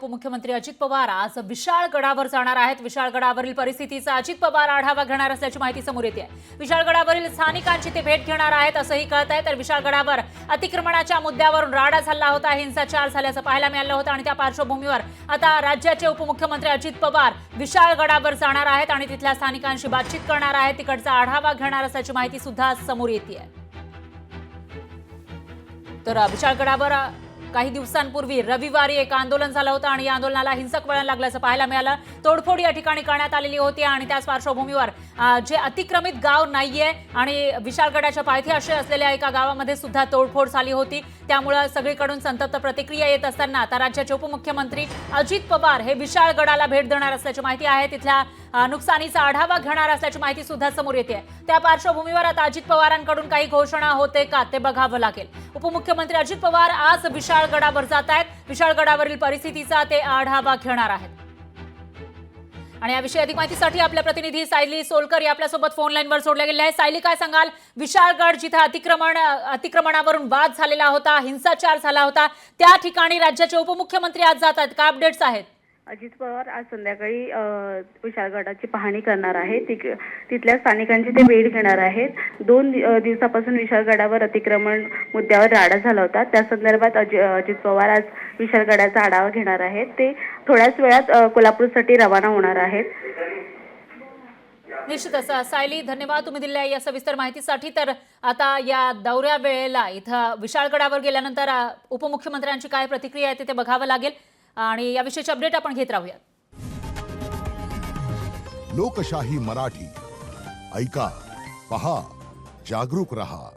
उपमुख्यमंत्री अजित पवार आज विशाळगडावर जाणार आहेत। विशाळगडावरील परिस्थितीचा अजित पवार आढावा घेणार असल्याची माहिती समोर येते। विशाळगडावरील स्थानिकांची ते भेट घेणार आहेत असंही कळतंय। तर विशाळगडावर अतिक्रमणाच्या मुद्द्यावरून राडा झाला होता, हिंसाचार झाल्याचं पाहायला मिळालं होतं आणि त्या पार्श्वभूमीवर आता राज्याचे उपमुख्यमंत्री अजित पवार विशाळगडावर जाणार आहेत आणि तिथल्या स्थानिकांशी बातचीत करणार आहेत, तिकडचा आढावा घेणार असल्याची माहिती सुद्धा समोर येते। तर विशाळगडावर काही दिवसांपूर्वी रविवारी एक आंदोलन झालं होतं आणि या आंदोलनाला हिंसक वळण लागल्याचं पाहायला मिळालं। तोडफोड या ठिकाणी करण्यात आलेली होती आणि त्याच पार्श्वभूमीवर जे अतिक्रमित गाव नाहीये आणि विशाळगडाच्या पायथ्याशी असलेल्या एका गावामध्ये सुद्धा तोडफोड झाली होती। त्यामुळे सगळीकडून संतप्त प्रतिक्रिया येत असताना आता राज्याचे उपमुख्यमंत्री अजित पवार हे विशाळगडाला भेट देणार असल्याची माहिती आहे। तिथल्या नुकसानीचा आढावा घेणार असल्याची माहिती सुद्धा समोर येते। त्या पार्श्वभूमीवर आता अजित पवारांकडून काही घोषणा होते का ते बघावं लागेल। उपमुख्यमंत्री अजित पवार आज विशाळगडावर जात आहेत, विशाळगडावरील परिस्थितीचा ते आढावा घेणार आहेत आणि याविषयी अधिक माहितीसाठी आपल्या प्रतिनिधी सायली सोलकर या आपल्यासोबत फोन लाईनवर जोडल्या गेल्या आहेत। सायली, काय सांगाल? विशाळगड जिथे अतिक्रमणावरून वाद झालेला होता, हिंसाचार झाला होता, त्या ठिकाणी राज्याचे उपमुख्यमंत्री आज जात आहेत, काय अपडेट्स आहेत? अजित पवार आज संध्याकाळी विशाळगडाची पाहणी करणार आहेत, तिथल्या स्थानिकांची ते भेट घेणार आहेत। 2 दिवसापासून विशाळगडावर अतिक्रमण मुद्द्यावर राडा झाला होता, त्या संदर्भात अजित पवार आज विशाळगडाचा आढावा घेणार आहेत। ते थोड्याच वेळात कोल्हापूरसाठी रवाना होणार आहेत। निश्चितच सायली, धन्यवाद तुम्ही दिलेल्या या सविस्तर माहितीसाठी। तर आता या दौऱ्या वेळेला इथं विशाळगडावर गेल्यानंतर उपमुख्यमंत्र्यांची काय प्रतिक्रिया आहे ते बघावं लागेल आणि याविषयीचे अपडेट आपण घेत राहूयात। लोकशाही मराठी ऐका, पहा, जागरूक रहा।